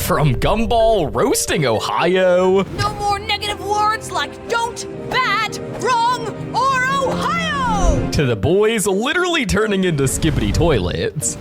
From Gumball roasting Ohio. No more negative words like don't, bad, wrong, or Ohio! To the boys literally turning into skibbity toilets.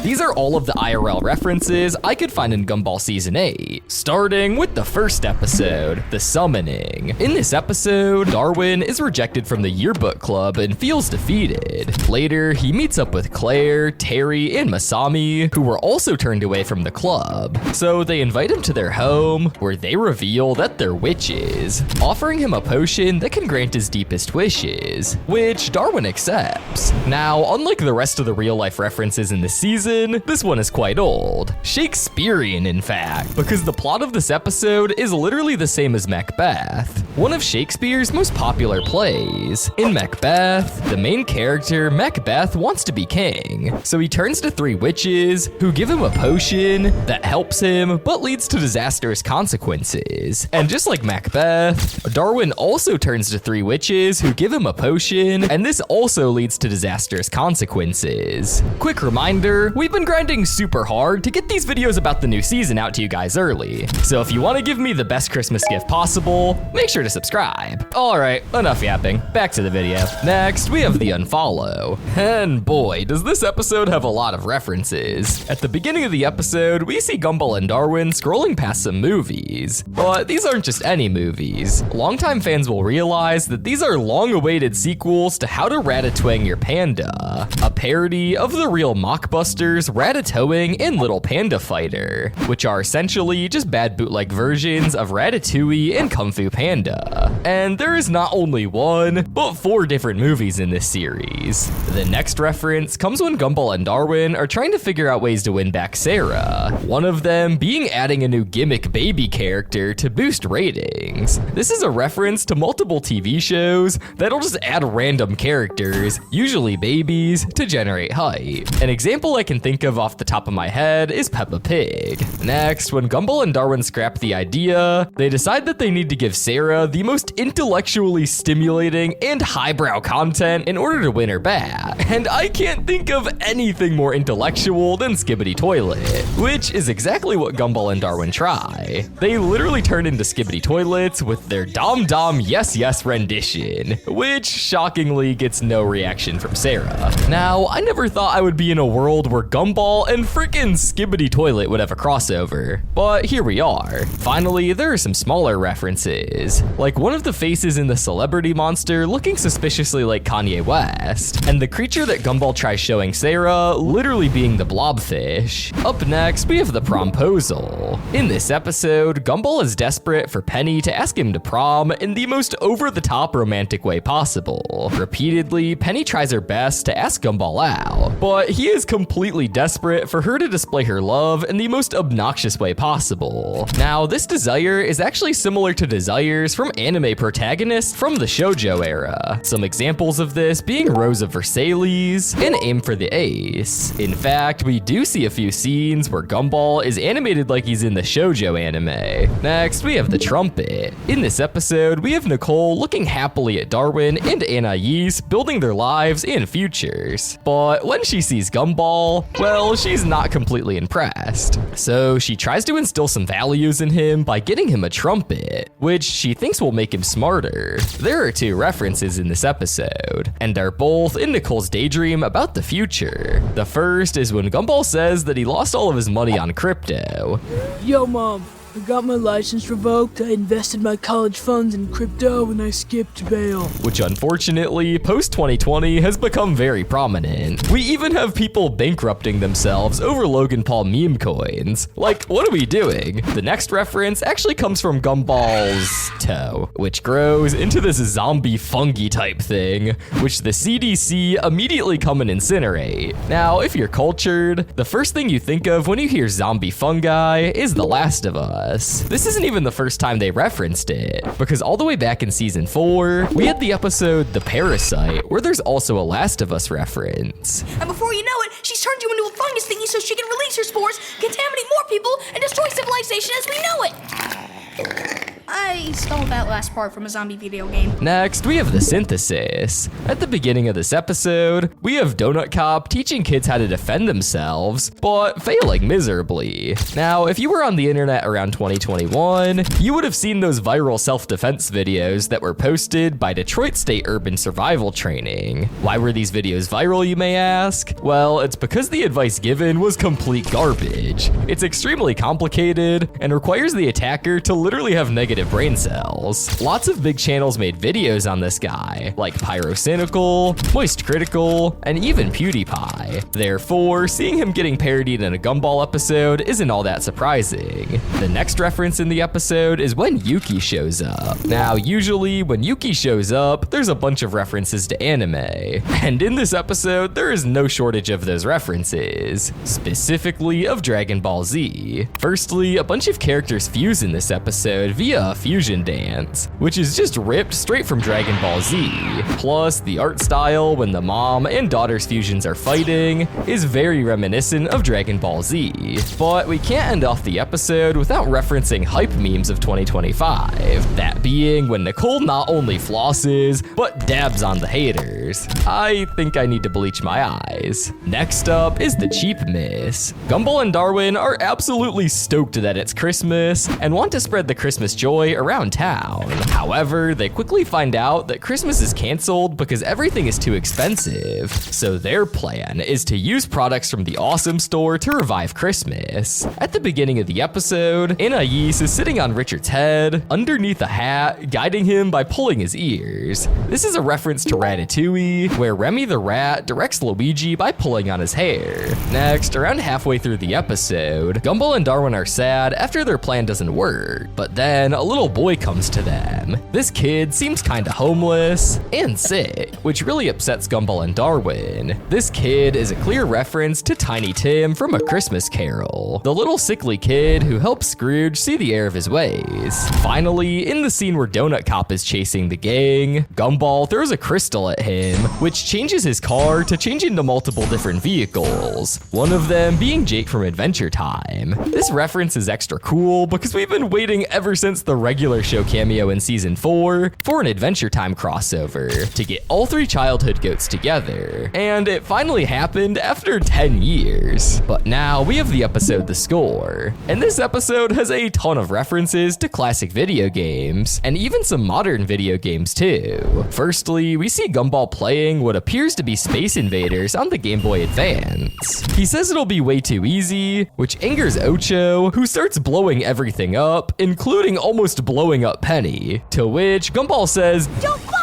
These are all of the IRL references I could find in Gumball Season 8, starting with the first episode, The Summoning. In this episode, Darwin is rejected from the yearbook club and feels defeated. Later, he meets up with Claire, Terry, and Masami, who were also turned away from the club. So they invite him to their home, where they reveal that they're witches, offering him a potion that can grant his deepest wishes, which Darwin accepts. Now, unlike the rest of the real-life references in this season, this one is quite old. Shakespearean, in fact, because the plot of this episode is literally the same as Macbeth, one of Shakespeare's most popular plays. In Macbeth, the main character, Macbeth, wants to be king, so he turns to 3 witches who give him a potion that helps him but leads to disastrous consequences. And just like Macbeth, Darwin also turns to 3 witches who give him a potion, and this also leads to disastrous consequences. Quick reminder, we've been grinding super hard to get these videos about the new season out to you guys early. So if you want to give me the best Christmas gift possible, make sure to subscribe. Alright, enough yapping, back to the video. Next, we have the Unfollow. And boy, does this episode have a lot of references. At the beginning of the episode, we see Gumball and Darwin scrolling past some movies. But these aren't just any movies. Longtime fans will realize that these are long-awaited sequels to How to Ratatouille Your Panda, a parody of the real mockbusters Ratatouille and Little Panda Fighter, which are essentially just bad bootleg versions of Ratatouille and Kung Fu Panda. And there is not only one, but 4 different movies in this series. The next reference comes when Gumball and Darwin are trying to figure out ways to win back Sarah, one of them being adding a new gimmick baby character to boost ratings. This is a reference to multiple TV shows that'll just add random characters, usually babies, to generate hype. An example I can think of off the top of my head is Peppa Pig. Next, when Gumball and Darwin scrap the idea, they decide that they need to give Sarah the most intellectually stimulating and highbrow content in order to win her back. And I can't think of anything more intellectual than Skibbity Toilet, which is exactly what Gumball and Darwin try. They literally turn into Skibbity Toilets with their Dom Dom Yes Yes rendition, which shockingly gets no reaction from Sarah. Now, I never thought I would be in a world where Gumball and frickin' Skibbity Toilet would have a crossover, but here we are. Finally, there are some smaller references, like one of the faces in the Celebrity Monster looking suspiciously like Kanye West, and the creature that Gumball tries showing Sarah literally being the blobfish. Up next, we have the promposal. In this episode, Gumball is desperate for Penny to ask him to prom in the most over-the-top romantic way possible. Repeatedly, Penny tries her best to ask Gumball out, but he is completely desperate for her to display her love in the most obnoxious way possible. Now, this desire is actually similar to desires from anime protagonists from the shoujo era. Some examples of this being Rose of Versailles and Aim for the Ace. In fact, we do see a few scenes where Gumball is animated like he's in the shoujo anime. Next, we have the trumpet. In this episode, we have Nicole looking happily at Darwin and Anais building their lives and futures. But when she sees Gumball, well, she's not completely impressed. So she tries to instill some values in him by getting him a trumpet, which she thinks will make him smarter. There are 2 references in this episode, and they're both in Nicole's daydream about the future. The first is when Gumball says that he lost all of his money on crypto. Yo, Mom. I got my license revoked, I invested my college funds in crypto, and I skipped bail. Which unfortunately, post-2020 has become very prominent. We even have people bankrupting themselves over Logan Paul meme coins. Like, what are we doing? The next reference actually comes from Gumball's toe, which grows into this zombie fungi type thing, which the CDC immediately come and incinerate. Now, if you're cultured, the first thing you think of when you hear zombie fungi is The Last of Us. This isn't even the first time they referenced it, because all the way back in season 4, we had the episode The Parasite, where there's also a Last of Us reference. And before you know it, she's turned you into a fungus thingy so she can release her spores, contaminate more people, and destroy civilization as we know it. I stole that last part from a zombie video game. Next, we have the synthesis. At the beginning of this episode, we have Donut Cop teaching kids how to defend themselves, but failing miserably. Now, if you were on the internet around 2021, you would have seen those viral self-defense videos that were posted by Detroit State Urban Survival Training. Why were these videos viral, you may ask? Well, it's because the advice given was complete garbage. It's extremely complicated and requires the attacker to literally have negative brain cells. Lots of big channels made videos on this guy, like Pyrocynical, Moist Critical, and even PewDiePie. Therefore, seeing him getting parodied in a Gumball episode isn't all that surprising. The next reference in the episode is when Yuki shows up. Now, usually when Yuki shows up, there's a bunch of references to anime. And in this episode, there is no shortage of those references, specifically of Dragon Ball Z. Firstly, a bunch of characters fuse in this episode via a fusion dance, which is just ripped straight from Dragon Ball Z. Plus, the art style when the mom and daughter's fusions are fighting is very reminiscent of Dragon Ball Z. But we can't end off the episode without referencing hype memes of 2025. That being when Nicole not only flosses, but dabs on the haters. I think I need to bleach my eyes. Next up is the cheap miss. Gumball and Darwin are absolutely stoked that it's Christmas and want to spread the Christmas joy around town. However, they quickly find out that Christmas is canceled because everything is too expensive. So their plan is to use products from the Awesome Store to revive Christmas. At the beginning of the episode, Anais is sitting on Richard's head, underneath a hat, guiding him by pulling his ears. This is a reference to Ratatouille, where Remy the rat directs Luigi by pulling on his hair. Next, around halfway through the episode, Gumball and Darwin are sad after their plan doesn't work, but then a little boy comes to them. This kid seems kinda homeless and sick, which really upsets Gumball and Darwin. This kid is a clear reference to Tiny Tim from A Christmas Carol, the little sickly kid who helps Scrooge see the error of his ways. Finally, in the scene where Donut Cop is chasing the gang, Gumball throws a crystal at him, which changes his car to change into multiple different vehicles, one of them being Jake from Adventure Time. This reference is extra cool because we've been waiting ever since the regular show cameo in season 4 for an Adventure Time crossover to get all three childhood goats together, and it finally happened after 10 years. But now we have the episode The Score, and this episode has a ton of references to classic video games, and even some modern video games too. Firstly, we see Gumball playing what appears to be Space Invaders on the Game Boy Advance. He says it'll be way too easy, which angers Ocho, who starts blowing everything up, including almost blowing up Penny, to which Gumball says, Don't Bomberman!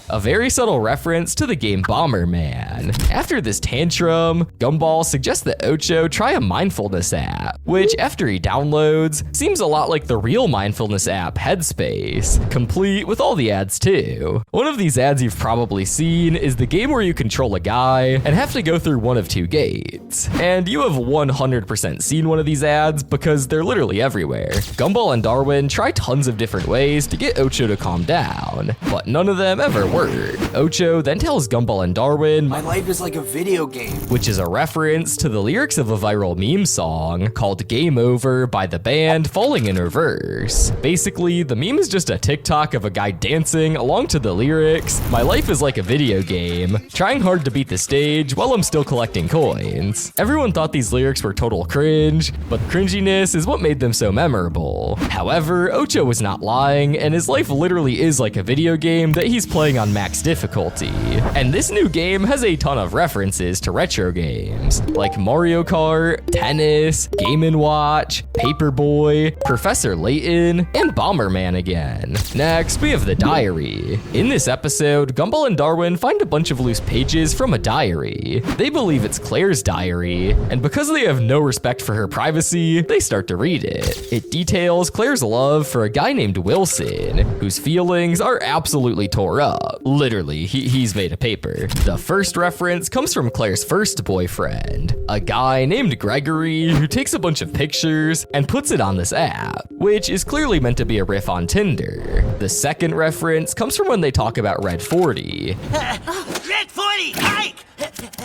a very subtle reference to the game Bomberman. After this tantrum, Gumball suggests that Ocho try a mindfulness app, which after he downloads, seems a lot like the real mindfulness app Headspace, complete with all the ads too. One of these ads you've probably seen is the game where you control a guy and have to go through one of two gates. And you have 100% seen one of these ads because they're literally everywhere. Gumball and Darwin try tons of different ways to get Ocho to calm down, but none of them ever work. Ocho then tells Gumball and Darwin, my life is like a video game, which is a reference to the lyrics of a viral meme song called Game Over by the band Falling in Reverse. Basically, the meme is just a TikTok of a guy dancing along to the lyrics, my life is like a video game, trying hard to beat the stage while I'm still collecting coins. Everyone thought these lyrics were total cringe, but cringiness is what made them so memorable. However, Ocho was not lying, and his life literally is like a video game that he's playing on max difficulty. And this new game has a ton of references to retro games, like Mario Kart, tennis, Game & Watch, Paperboy, Professor Layton, and Bomberman again. Next, we have the diary. In this episode, Gumball and Darwin find a bunch of loose pages from a diary. They believe it's Claire's diary, and because they have no respect for her privacy, they start to read it. It details Claire's love for a guy named Wilson, whose feelings are absolutely tore up. Literally, he's made of paper. The first reference comes from Claire's first boyfriend, a guy named Gregory who takes a bunch of pictures and puts it on this app, which is clearly meant to be a riff on Tinder. The second reference comes from when they talk about Red 40. Red 40, Ike!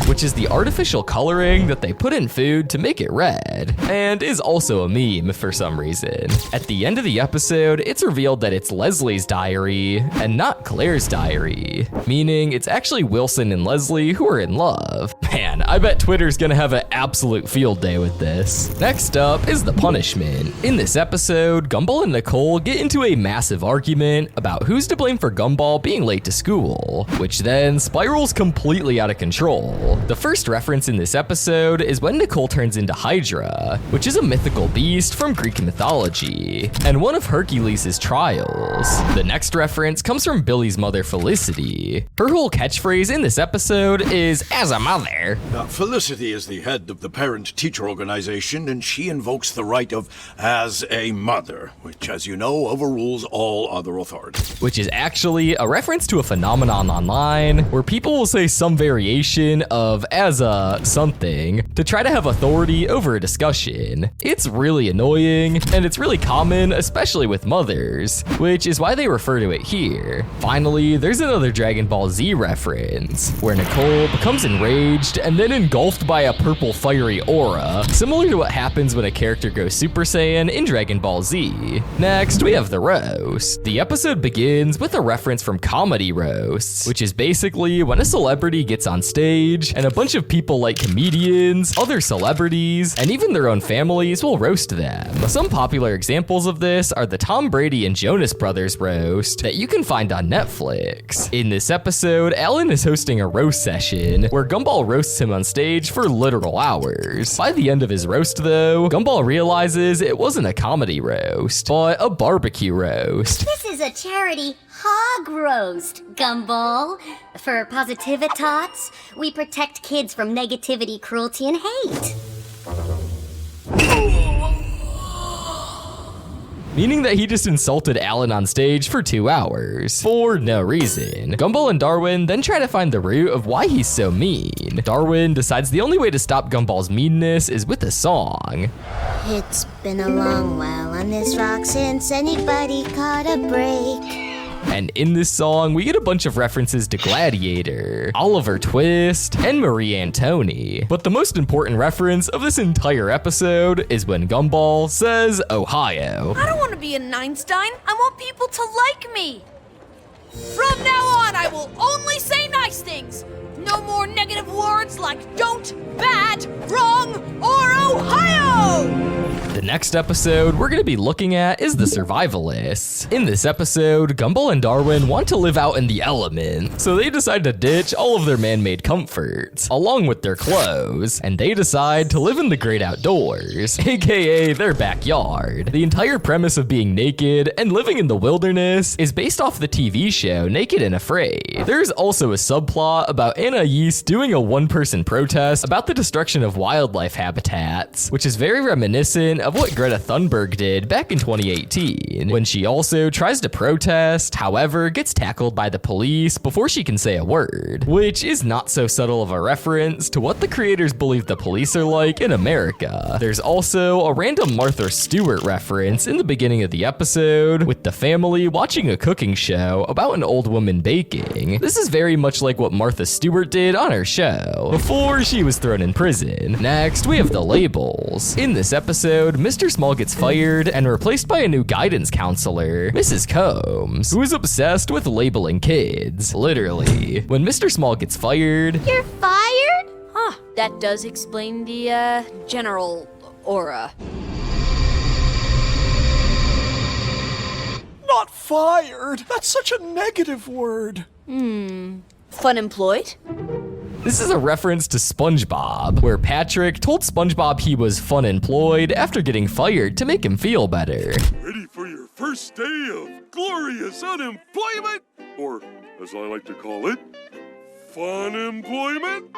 which is the artificial coloring that they put in food to make it red, and is also a meme for some reason. At the end of the episode, it's revealed that it's Leslie's diary and not Claire's diary, meaning it's actually Wilson and Leslie who are in love. Man, I bet Twitter's gonna have an absolute field day with this. Next up is the punishment. In this episode, Gumball and Nicole get into a massive argument about who's to blame for Gumball being late to school, which then spirals completely out of control. The first reference in this episode is when Nicole turns into Hydra, which is a mythical beast from Greek mythology, and one of Hercules' trials. The next reference comes from Billy's mother Felicity. Her whole catchphrase in this episode is, "as a mother." Felicity is the head of the parent-teacher organization, and she invokes the right of "as a mother," which, as you know, overrules all other authority. Which is actually a reference to a phenomenon online where people will say some variation of "as a something" to try to have authority over a discussion. It's really annoying, and it's really common, especially with mothers, which is why they refer to it here. Finally, there's another Dragon Ball Z reference, where Nicole becomes enraged and then engulfed by a purple fiery aura, similar to what happens when a character goes Super Saiyan in Dragon Ball Z. Next, we have the roast. The episode begins with a reference from comedy roasts, which is basically when a celebrity gets on stage and a bunch of people like comedians, other celebrities, and even their own families will roast them. Some popular examples of this are the Tom Brady and Jonas Brothers roast that you can find on Netflix. In this episode, Alan is hosting a roast session where Gumball roasts him on stage for literal hours. By the end of his roast though, Gumball realizes it wasn't a comedy roast, but a barbecue roast. This is a charity hog roast, Gumball. For Positivitats, we protect kids from negativity, cruelty, and hate. Meaning that he just insulted Alan on stage for 2 hours, for no reason. Gumball and Darwin then try to find the root of why he's so mean. Darwin decides the only way to stop Gumball's meanness is with a song. It's been a long while on this rock since anybody caught a break. And in this song, we get a bunch of references to Gladiator, Oliver Twist, and Marie Antony. But the most important reference of this entire episode is when Gumball says Ohio. I don't want to be an Einstein. I want people to like me. From now on, I will only say nice things. No more negative words like don't, bad, wrong, or Ohio! The next episode we're going to be looking at is The Survivalists. In this episode, Gumball and Darwin want to live out in the elements, so they decide to ditch all of their man-made comforts, along with their clothes, and they decide to live in the great outdoors, aka their backyard. The entire premise of being naked and living in the wilderness is based off the TV show Naked and Afraid. There's also a subplot about Anais doing a one-person protest about the destruction of wildlife habitats, which is very reminiscent of what Greta Thunberg did back in 2018, when she also tries to protest, however gets tackled by the police before she can say a word, which is not so subtle of a reference to what the creators believe the police are like in America. There's also a random Martha Stewart reference in the beginning of the episode, with the family watching a cooking show about an old woman baking. This is very much like what Martha Stewart did on her show, before she was thrown in prison. Next, we have the labels. In this episode, Mr. Small gets fired and replaced by a new guidance counselor, Mrs. Combs, who is obsessed with labeling kids. Literally. When Mr. Small gets fired, You're fired? Huh, that does explain the, general aura. Not fired! That's such a negative word. Fun employed? this is a reference to SpongeBob, where Patrick told SpongeBob he was fun employed after getting fired to make him feel better. Ready for your first day of glorious unemployment? Or, as I like to call it, fun employment?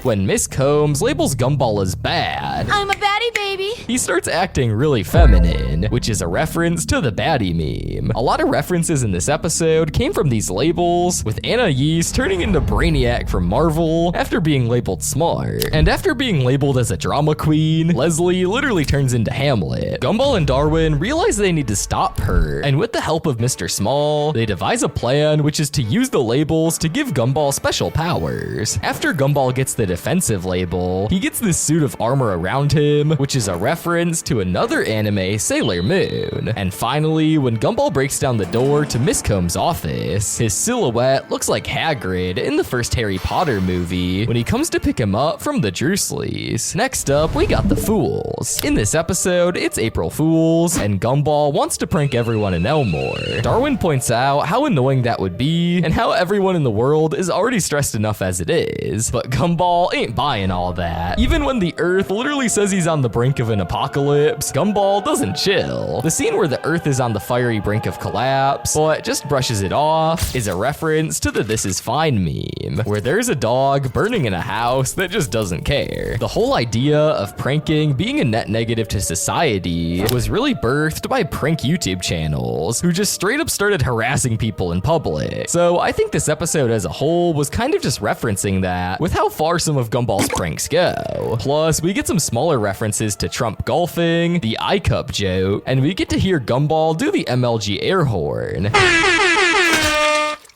When Miss Combs labels Gumball as bad, I'm a baddie baby. he starts acting really feminine, which is a reference to the baddie meme. A lot of references in this episode came from these labels, with Anais turning into Brainiac from Marvel after being labeled smart. And after being labeled as a drama queen, Leslie literally turns into Hamlet. Gumball and Darwin realize they need to stop her, and with the help of Mr. Small, they devise a plan which is to use the labels to give Gumball special special powers. After Gumball gets the defensive label, he gets this suit of armor around him, which is a reference to another anime, Sailor Moon. And finally, when Gumball breaks down the door to Miss Combs' office, his silhouette looks like Hagrid in the first Harry Potter movie when he comes to pick him up from the Dursleys. Next up, we got the Fools. In this episode, it's April Fools, and Gumball wants to prank everyone in Elmore. Darwin points out how annoying that would be, and how everyone in the world is already stressed enough as it is. But Gumball ain't buying all that. Even when the Earth literally says he's on the brink of an apocalypse, Gumball doesn't chill. The scene where the Earth is on the fiery brink of collapse, but just brushes it off, is a reference to the This Is Fine meme, where there's a dog burning in a house that just doesn't care. The whole idea of pranking being a net negative to society was really birthed by prank YouTube channels who just straight up started harassing people in public. So I think this episode as a whole was kind of just referencing that with how far some of Gumball's pranks go. Plus, we get some smaller references to Trump golfing, the iCup joke, and we get to hear Gumball do the MLG air horn.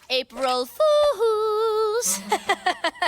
April Fools!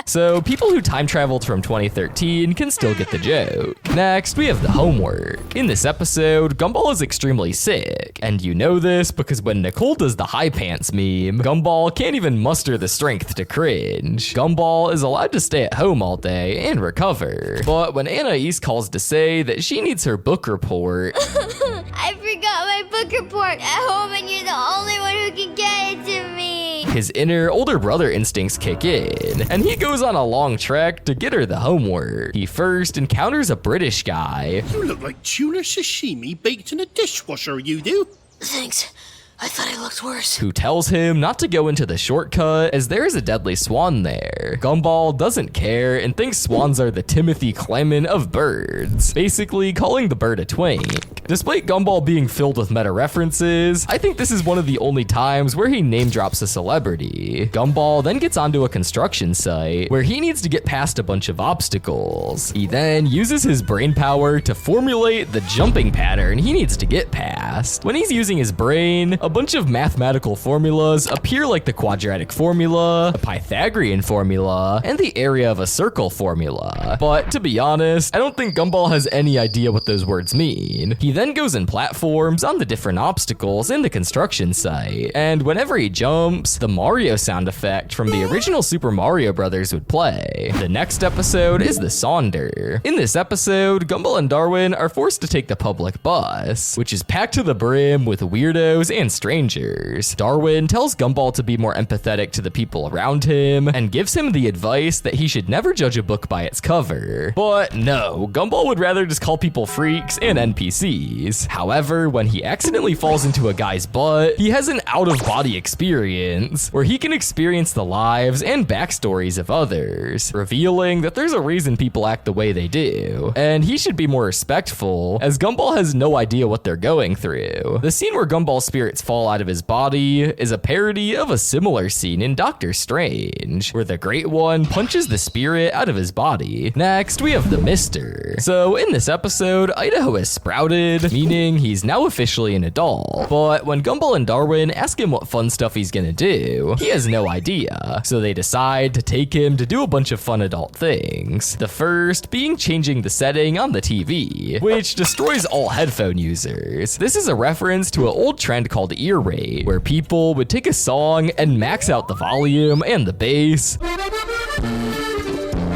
So people who time traveled from 2013 can still get the joke. Next, we have the homework. In this episode, Gumball is extremely sick, and you know this because when Nicole does the high pants meme, Gumball can't even muster the strength to cringe. Gumball is allowed to stay at home all day and recover, but when Anais calls to say that she needs her book report, I forgot my book report at home and you're the only one who can get it to me. his inner older brother instincts kick in, and he goes on a long trek to get her the homework. He first encounters a British guy. You look like tuna sashimi baked in a dishwasher, you do. Thanks. I thought I looked worse. Who tells him not to go into the shortcut as there is a deadly swan there. Gumball doesn't care and thinks swans are the Timothy Clement of birds, basically calling the bird a twink. Despite Gumball being filled with meta references, I think this is one of the only times where he name drops a celebrity. Gumball then gets onto a construction site where he needs to get past a bunch of obstacles. He then uses his brain power to formulate the jumping pattern he needs to get past. When he's using his brain, a bunch of mathematical formulas appear like the quadratic formula, a Pythagorean formula, and the area of a circle formula. But to be honest, I don't think Gumball has any idea what those words mean. He then goes in platforms on the different obstacles in the construction site, and whenever he jumps, the Mario sound effect from the original Super Mario Bros. Would play. The next episode is the Sonder. In this episode, Gumball and Darwin are forced to take the public bus, which is packed to the brim with weirdos and strangers. Darwin tells Gumball to be more empathetic to the people around him and gives him the advice that he should never judge a book by its cover. But no, Gumball would rather just call people freaks and NPCs. However, when he accidentally falls into a guy's butt, he has an out-of-body experience where he can experience the lives and backstories of others, revealing that there's a reason people act the way they do, and he should be more respectful, as Gumball has no idea what they're going through. The scene where Gumball's spirits fall out of his body is a parody of a similar scene in Doctor Strange, where the Great One punches the spirit out of his body. Next, we have the Mister. So in this episode, Idaho has sprouted, meaning he's now officially an adult. But when Gumball and Darwin ask him what fun stuff he's gonna do, he has no idea. So they decide to take him to do a bunch of fun adult things. The first being changing the setting on the TV, which destroys all headphone users. This is a reference to an old trend called ear raid, where people would take a song and max out the volume and the bass,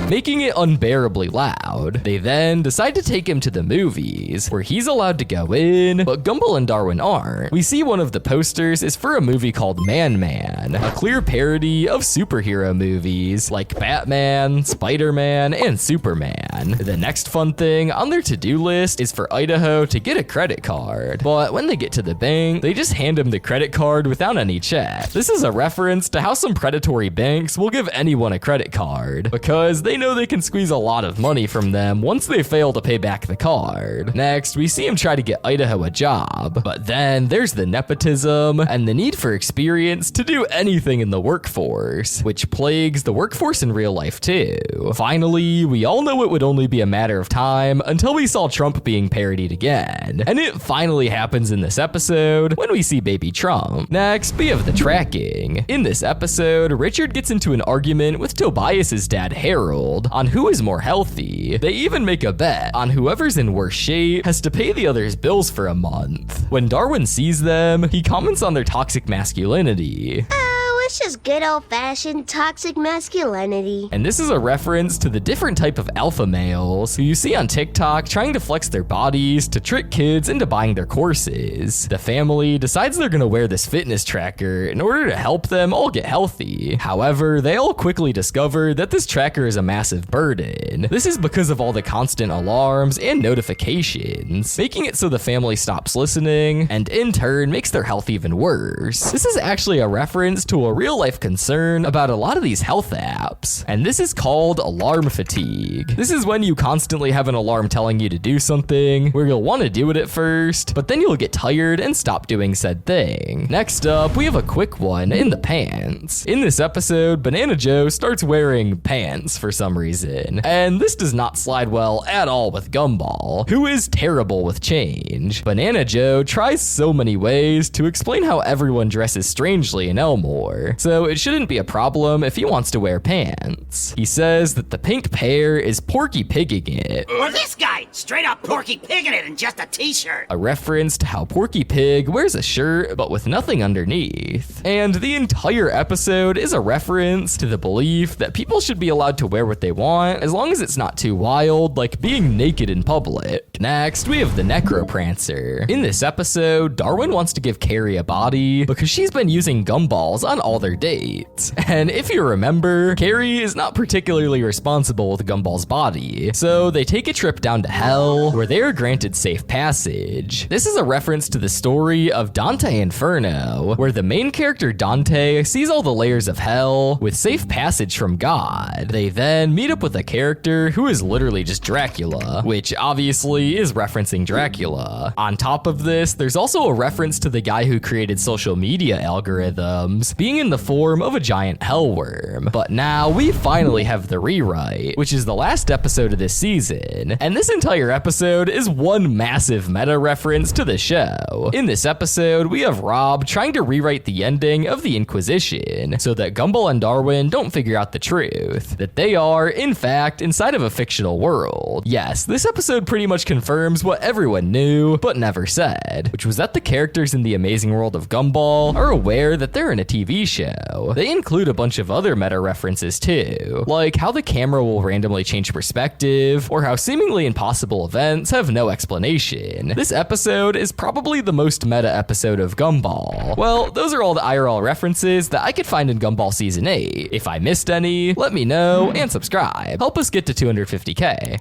making it unbearably loud. They then decide to take him to the movies, where he's allowed to go in, but Gumball and Darwin aren't. We see one of the posters is for a movie called Man Man, a clear parody of superhero movies like Batman, Spider-Man, and Superman. The next fun thing on their to-do list is for Idaho to get a credit card, but when they get to the bank, they just hand him the credit card without any check. This is a reference to how some predatory banks will give anyone a credit card, because they know they can squeeze a lot of money from them once they fail to pay back the card. Next, we see him try to get Idaho a job, but then there's the nepotism and the need for experience to do anything in the workforce, which plagues the workforce in real life too. Finally, we all know it would only be a matter of time until we saw Trump being parodied again, and it finally happens in this episode when we see baby Trump. Next, we have the tracking. In this episode, Richard gets into an argument with Tobias's dad Harold on who is more healthy. They even make a bet on whoever's in worse shape has to pay the other's bills for a month. When Darwin sees them, he comments on their toxic masculinity. It's just good old-fashioned toxic masculinity. And this is a reference to the different type of alpha males who you see on TikTok trying to flex their bodies to trick kids into buying their courses. The family decides they're gonna wear this fitness tracker in order to help them all get healthy. However, they all quickly discover that this tracker is a massive burden. This is because of all the constant alarms and notifications, making it so the family stops listening and in turn makes their health even worse. This is actually a reference to a real life concern about a lot of these health apps, and this is called alarm fatigue. This is when you constantly have an alarm telling you to do something, where you'll want to do it at first, but then you'll get tired and stop doing said thing. Next up, we have a quick one in the pants. In this episode, Banana Joe starts wearing pants for some reason, and this does not slide well at all with Gumball, who is terrible with change. Banana Joe tries so many ways to explain how everyone dresses strangely in Elmore, so it shouldn't be a problem if he wants to wear pants. He says that the pink pair is Porky Pigging it. Or this guy, straight up Porky Pigging it in just a t-shirt. A reference to how Porky Pig wears a shirt but with nothing underneath. And the entire episode is a reference to the belief that people should be allowed to wear what they want as long as it's not too wild, like being naked in public. Next, we have the Necroprancer. In this episode, Darwin wants to give Carrie a body because she's been using gumballs on all their dates. And if you remember, Carrie is not particularly responsible with Gumball's body, so they take a trip down to hell where they are granted safe passage. This is a reference to the story of Dante Inferno, where the main character Dante sees all the layers of hell with safe passage from God. They then meet up with a character who is literally just Dracula, which obviously is referencing Dracula. On top of this, there's also a reference to the guy who created social media algorithms being in the form of a giant hellworm. But now we finally have the rewrite, which is the last episode of this season, and this entire episode is one massive meta reference to the show. In this episode, we have Rob trying to rewrite the ending of the Inquisition so that Gumball and Darwin don't figure out the truth, that they are, in fact, inside of a fictional world. Yes, this episode pretty much confirms what everyone knew, but never said, which was that the characters in the amazing world of Gumball are aware that they're in a TV show. They include a bunch of other meta references too, like how the camera will randomly change perspective, or how seemingly impossible events have no explanation. This episode is probably the most meta episode of Gumball. Well, those are all the IRL references that I could find in Gumball Season 8. If I missed any, let me know and subscribe. Help us get to 250k.